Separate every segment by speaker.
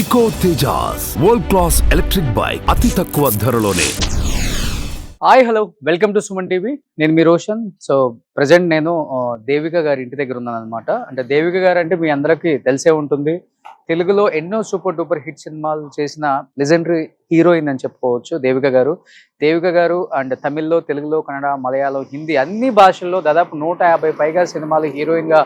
Speaker 1: Eco Tejas world class electric bike అతి తక్కువ ధరలోనే.
Speaker 2: Hi hello welcome to Suman TV. నేను మీ రోషన్. సో ప్రజెంట్ నేను దేవిక గారి ఇంటి దగ్గర ఉన్నాను అనమాట. అంటే దేవిక గారు అంటే మీ అందరికీ తెలిసే ఉంటుంది. తెలుగులో ఎన్నో సూపర్ డూపర్ హిట్ సినిమాలు చేసిన లెజెండరీ హీరోయిన్ అని చెప్పుకోవచ్చు దేవిక గారు. దేవిక గారు అండ్ తమిళ్లో, తెలుగులో, కన్నడ, మలయాళం, హిందీ అన్ని భాషల్లో దాదాపు 150 పైగా సినిమాలు హీరోయిన్గా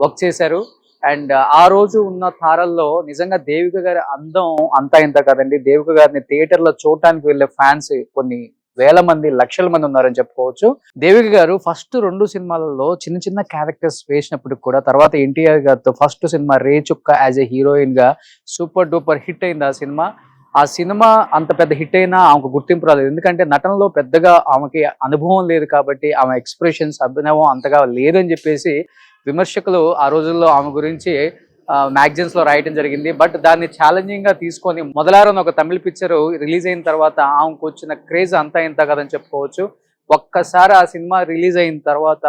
Speaker 2: వర్క్ చేశారు. అండ్ ఆ రోజు ఉన్న తారల్లో నిజంగా దేవిక గారి అందం అంతా ఇంత కదండి. దేవిక గారిని థియేటర్లో చూడటానికి వెళ్ళే ఫ్యాన్స్ కొన్ని వేల మంది, లక్షల మంది ఉన్నారని చెప్పుకోవచ్చు. దేవిక గారు ఫస్ట్ 2 సినిమాలలో చిన్న చిన్న క్యారెక్టర్స్ వేసినప్పటికి కూడా తర్వాత ఎన్టీఆర్ గారితో ఫస్ట్ సినిమా రే చుక్క యాజ్ ఎ హీరోయిన్ గా సూపర్ డూపర్ హిట్ అయింది ఆ సినిమా అంత పెద్ద హిట్ అయినా ఆమెకు గుర్తింపు రాలేదు. ఎందుకంటే నటనలో పెద్దగా ఆమెకి అనుభవం లేదు కాబట్టి ఆమె ఎక్స్ప్రెషన్స్, అభినవం అంతగా లేదని చెప్పేసి విమర్శకులు ఆ రోజుల్లో ఆమె గురించి మ్యాగజైన్స్ లో రాయటం జరిగింది. బట్ దాన్ని ఛాలెంజింగ్ గా తీసుకొని మొదలారని ఒక తమిళ పిక్చర్ రిలీజ్ అయిన తర్వాత ఆమెకు వచ్చిన క్రేజ్ అంతా ఇంత కదని చెప్పుకోవచ్చు. ఒక్కసారి ఆ సినిమా రిలీజ్ అయిన తర్వాత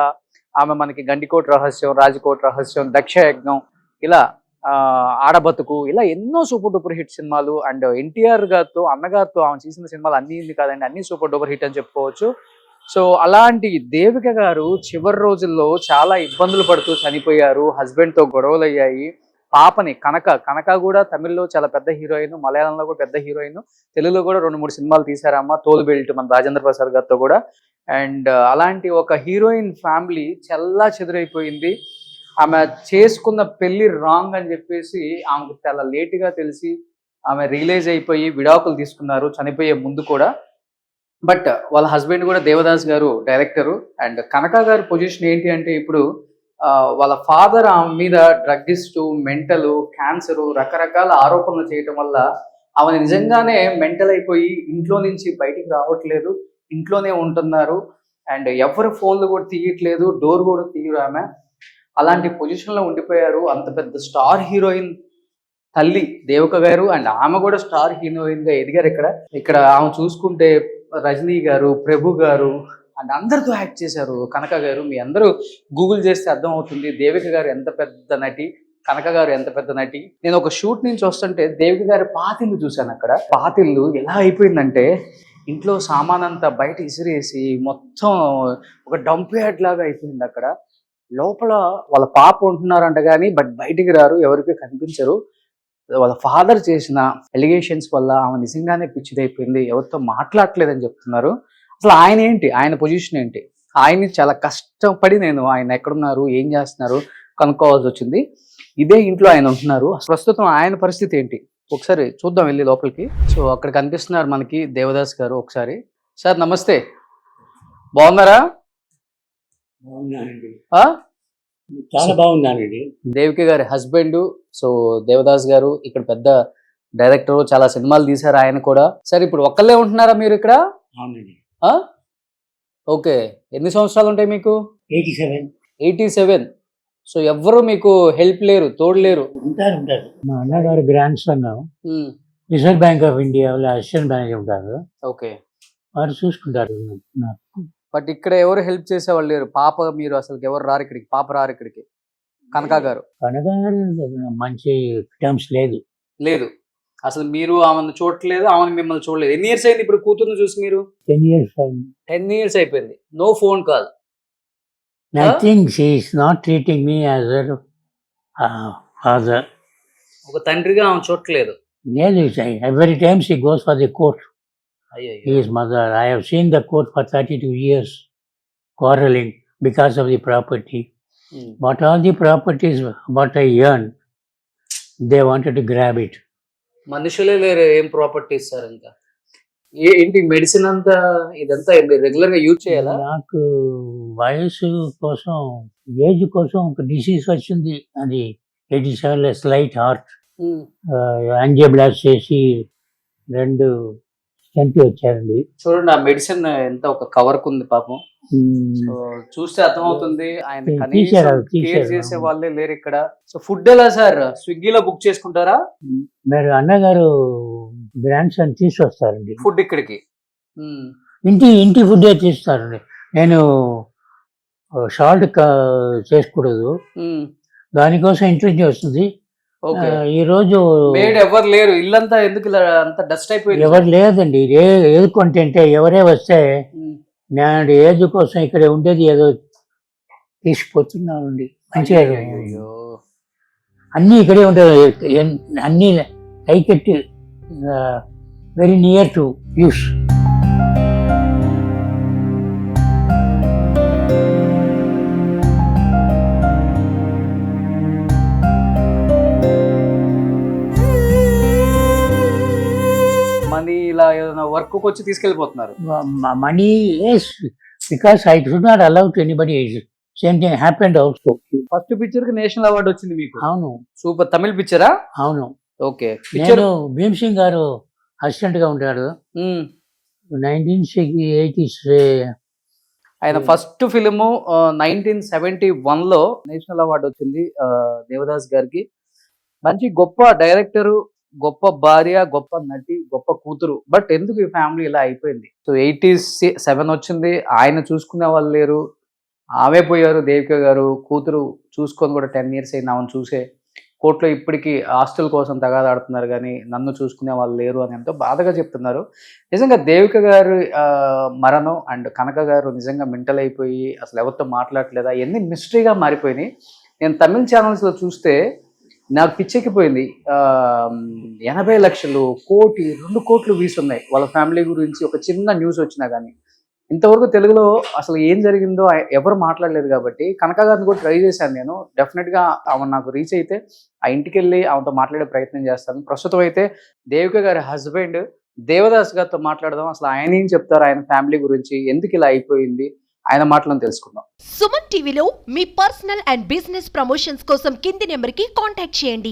Speaker 2: ఆమె మనకి గండికోట రహస్యం, రాజకోట రహస్యం, దక్షయజ్ఞం, ఇలా ఆడబతుకు, ఇలా ఎన్నో సూపర్ డూపర్ హిట్ సినిమాలు. అండ్ ఎన్టీఆర్ గారితో, అన్నగారితో ఆమె చేసిన సినిమాలు అన్ని కాదండి, అన్ని సూపర్ డూపర్ హిట్ అని చెప్పుకోవచ్చు. సో అలాంటి దేవిక గారు చివరి రోజుల్లో చాలా ఇబ్బందులు పడుతూ చనిపోయారు. హస్బెండ్ తో గొడవలు అయ్యాయి. పాపని కనక కూడా తమిళ్లో చాలా పెద్ద హీరోయిన్, మలయాళంలో కూడా పెద్ద హీరోయిన్, తెలుగులో కూడా 2-3 సినిమాలు తీశారమ్మ. తోలు బెల్ట్ మన రాజేంద్ర ప్రసాద్ గారితో కూడా. అండ్ అలాంటి ఒక హీరోయిన్ ఫ్యామిలీ చెల్లా చెదురైపోయింది. ఆమె చేసుకున్న పెళ్లి రాంగ్ అని చెప్పేసి ఆమెకు చాలా లేటుగా తెలిసి ఆమె రియలైజ్ అయిపోయి విడాకులు తీసుకున్నారు చనిపోయే ముందు కూడా. బట్ వాళ్ళ హస్బెండ్ కూడా దేవదాస్ గారు డైరెక్టరు. అండ్ కనక గారి పొజిషన్ ఏంటి అంటే ఇప్పుడు వాళ్ళ ఫాదర్ ఆమె మీద డ్రగ్గిస్టు, మెంటల్, క్యాన్సరు, రకరకాల ఆరోపణలు చేయటం వల్ల ఆమె నిజంగానే మెంటల్ అయిపోయి ఇంట్లో నుంచి బయటికి రావట్లేదు, ఇంట్లోనే ఉంటున్నారు. అండ్ ఎవరు ఫోన్లు కూడా తీయట్లేదు, డోర్ కూడా తీయరు ఆమె. అలాంటి పొజిషన్లో ఉండిపోయారు. అంత పెద్ద స్టార్ హీరోయిన్ తల్లి దేవిక గారు. అండ్ ఆమె కూడా స్టార్ హీరోయిన్ గా ఎదిగారు. ఇక్కడ ఆమె చూసుకుంటే రజనీ గారు, ప్రభు గారు అండ్ అందరితో యాక్ట్ చేశారు. కనక గారు మీ అందరూ గూగుల్ చేస్తే అర్థం అవుతుంది దేవిక గారు ఎంత పెద్ద నటి, కనక గారు ఎంత పెద్ద నటి. నేను ఒక షూట్ నుంచి వస్తుంటే దేవిక గారి పాతిల్లు చూశాను. అక్కడ పాతిల్లు ఎలా అయిపోయిందంటే ఇంట్లో సామానంతా బయట ఇసిరేసి మొత్తం ఒక డంప్ యార్డ్ లాగా అయిపోయింది. అక్కడ లోపల వాళ్ళ పాప ఉంటున్నారంట కానీ బట్ బయటికి రారు, ఎవరికి కనిపించరు. వాళ్ళ ఫాదర్ చేసిన ఎలిగేషన్స్ వల్ల ఆమె నిజంగానే పిచ్చిదైపోయింది, ఎవరితో మాట్లాడలేదని చెప్తున్నారు. అసలు ఆయన ఏంటి, ఆయన పొజిషన్ ఏంటి, ఆయన్ని చాలా కష్టపడి నేను ఆయన ఎక్కడున్నారు, ఏం చేస్తున్నారు కనుక్కోవాల్సి వచ్చింది. ఇదే ఇంట్లో ఆయన ఉంటున్నారు. ప్రస్తుతం ఆయన పరిస్థితి ఏంటి ఒకసారి చూద్దాం వెళ్ళి లోపలికి. సో అక్కడ కనిపిస్తున్నారు మనకి దేవదాస్ గారు. ఒకసారి సార్ నమస్తే, బాగున్నారా?
Speaker 3: చాలా బాగున్నానండి.
Speaker 2: దేవిక గారి హస్బెండ్ సో దేవదాస్ గారు ఇక్కడ పెద్ద డైరెక్టర్, చాలా సినిమాలు తీశారు ఆయన కూడా. సార్ ఇప్పుడు ఒక్కళ్ళే ఉంటున్నారా మీరు ఇక్కడ?
Speaker 3: అవునండి.
Speaker 2: ఓకే, ఎన్ని సంవత్సరాలు ఉంటాయి మీకు? 87. సో ఎవ్వరు మీకు హెల్ప్ లేరు, తోడలేరు?
Speaker 3: ఉంటారు. మా అన్నగారు grand son reserve bank of India assistant manager ఉంటారు.
Speaker 2: ఓకే,
Speaker 3: వారు చూసుకుంటారు నాకు.
Speaker 2: బట్ ఇక్కడ ఎవరు హెల్ప్ చేసేవాళ్ళు లేరు. పాప మీరు అసలు ఎవరు రారు ఇక్కడికి, పాప రారు ఇక్కడికి. కనక గారు
Speaker 3: మంచి టర్మ్స్ లేదు
Speaker 2: అసలు. మీరు ఆమెను చూడట్లేదు, ఆమెను మిమ్మల్ని చూడలేదు. ఎన్ని ఇయర్స్ అయింది ఇప్పుడు కూతుర్ని చూసి మీరు?
Speaker 3: 10 years అయింది.
Speaker 2: 10 years అయిపోయింది. No phone call.
Speaker 3: Nothing. She is not treating me as a father.
Speaker 2: ఒక తండ్రిగా ఆమె చూడట్లేదు.
Speaker 3: Every time she goes for the court.
Speaker 2: అయ్యో,
Speaker 3: His mother. I have seen the court for 32 years quarreling because of the property. But all the properties what I earned, they wanted to grab it.
Speaker 2: మనుషులే లేరు, ఏం properties sir ఇంకా. ఏంటి medicine అంతా ఇదంతా regular గా use చేయాలా?
Speaker 3: నాకు వయసు కోసం, ఏజ్ కోసం ఒక డిసీజ్ వచ్చింది. అది 87 స్లైట్ హార్ట్ యాంజియోబ్లాస్ట్ చేసి 2 స్టెంట్ వచ్చారండి.
Speaker 2: చూడండి ఆ మెడిసిన్ ఎంత ఒక కవర్ ఉంది పాపం. సో చూస్తే అర్థమవుతుంది ఆయన కేర్ చేసే వాళ్ళే లేరు ఇక్కడ. సో ఫుడ్ ఎలా సార్, స్విగ్గీలో బుక్ చేసుకుంటారా?
Speaker 3: మీరు అన్నగారు గ్రాండ్ సన్ తీసుకొస్తారండి
Speaker 2: ఫుడ్ ఇక్కడికి.
Speaker 3: ఇంటి ఫుడ్ తీస్తారండి. నేను సాల్ట్ చేసుకోకూడదు, దానికోసం ఇంటి నుంచి వస్తుంది.
Speaker 2: ఓకే.
Speaker 3: ఈ రోజు
Speaker 2: మేడ్ ఎవరు లేరు, ఇల్లంతా ఎందుకు ఇలా అంత డస్ట్ అయిపోయింది?
Speaker 3: ఎవరు లేదండి. ఏది కొంటే ఎవరే వస్తే
Speaker 2: ఉమ్.
Speaker 3: నేను ఏజ్ కోసం ఇక్కడ ఉండేది ఏదో తీసుకుపోతున్నానండి. మంచిగా
Speaker 2: అయ్యో.
Speaker 3: అన్నీ ఇక్కడే ఉంటాయి. అన్నీ కైకెట్టి very near to us.
Speaker 2: Money ఇలా ఏదైనా వర్క్ వచ్చి తీసుకెళ్ళిపోతున్నారు.
Speaker 3: Money yes, because I should not allow to anybody. Same thing happened also.
Speaker 2: First picture కి నేషనల్ అవార్డు వచ్చింది మీకు.
Speaker 3: అవును
Speaker 2: సూపర్. తమిళ పిక్చరా?
Speaker 3: అవును.
Speaker 2: ఓకే. పిక్చర్
Speaker 3: నేను భీమ్ సింగ్ గారు అసిస్టెంట్ గా ఉంటాడు. 1980s.
Speaker 2: ఆయన ఫస్ట్ ఫిలిము 1971 లో నేషనల్ అవార్డు వచ్చింది దేవదాస్ గారికి. మంచి గొప్ప డైరెక్టరు, గొప్ప భార్య, గొప్ప నటి, గొప్ప కూతురు. బట్ ఎందుకు ఈ ఫ్యామిలీ ఇలా అయిపోయింది? సో 87 వచ్చింది, ఆయన చూసుకునే వాళ్ళు లేరు, ఆమె పోయారు దేవిక గారు. కూతురు చూసుకొని కూడా 10 years అయింది ఆమెను చూసే. కోర్టులో ఇప్పటికీ ఆస్తుల కోసం తగాదాడుతున్నారు కానీ నన్ను చూసుకునే వాళ్ళు లేరు అని ఎంతో బాధగా చెప్తున్నారు. నిజంగా దేవిక గారి మరణం అండ్ కనక గారు నిజంగా మెంటల్ అయిపోయి అసలు ఎవరితో మాట్లాడలేదా, ఎన్ని మిస్టరీగా మారిపోయినాయి. నేను తమిళ ఛానల్స్లో చూస్తే నాకు పిచ్చెక్కిపోయింది. 80 లక్షలు, కోటి, 2 కోట్లు వ్యూస్ ఉన్నాయి వాళ్ళ ఫ్యామిలీ గురించి ఒక చిన్న న్యూస్ వచ్చినా కానీ. ఇంతవరకు తెలుగులో అసలు ఏం జరిగిందో ఎవరు మాట్లాడలేదు కాబట్టి కనక గారిని కూడా ట్రై చేశాను నేను. డెఫినెట్గా ఆమె నాకు రీచ్ అయితే ఆ ఇంటికి వెళ్ళి ఆమెతో మాట్లాడే ప్రయత్నం చేస్తాను. ప్రస్తుతం అయితే దేవిక గారి హస్బెండ్ దేవదాస్ గారితో మాట్లాడదాం. అసలు ఆయన ఏం చెప్తారు ఆయన ఫ్యామిలీ గురించి, ఎందుకు ఇలా అయిపోయింది, ఆయన మాటలను తెలుసుకుందాం.
Speaker 4: సుమన్ టీవీలో మీ పర్సనల్ అండ్ బిజినెస్ ప్రమోషన్స్ కోసం కింది నెంబర్కి కాంటాక్ట్ చేయండి.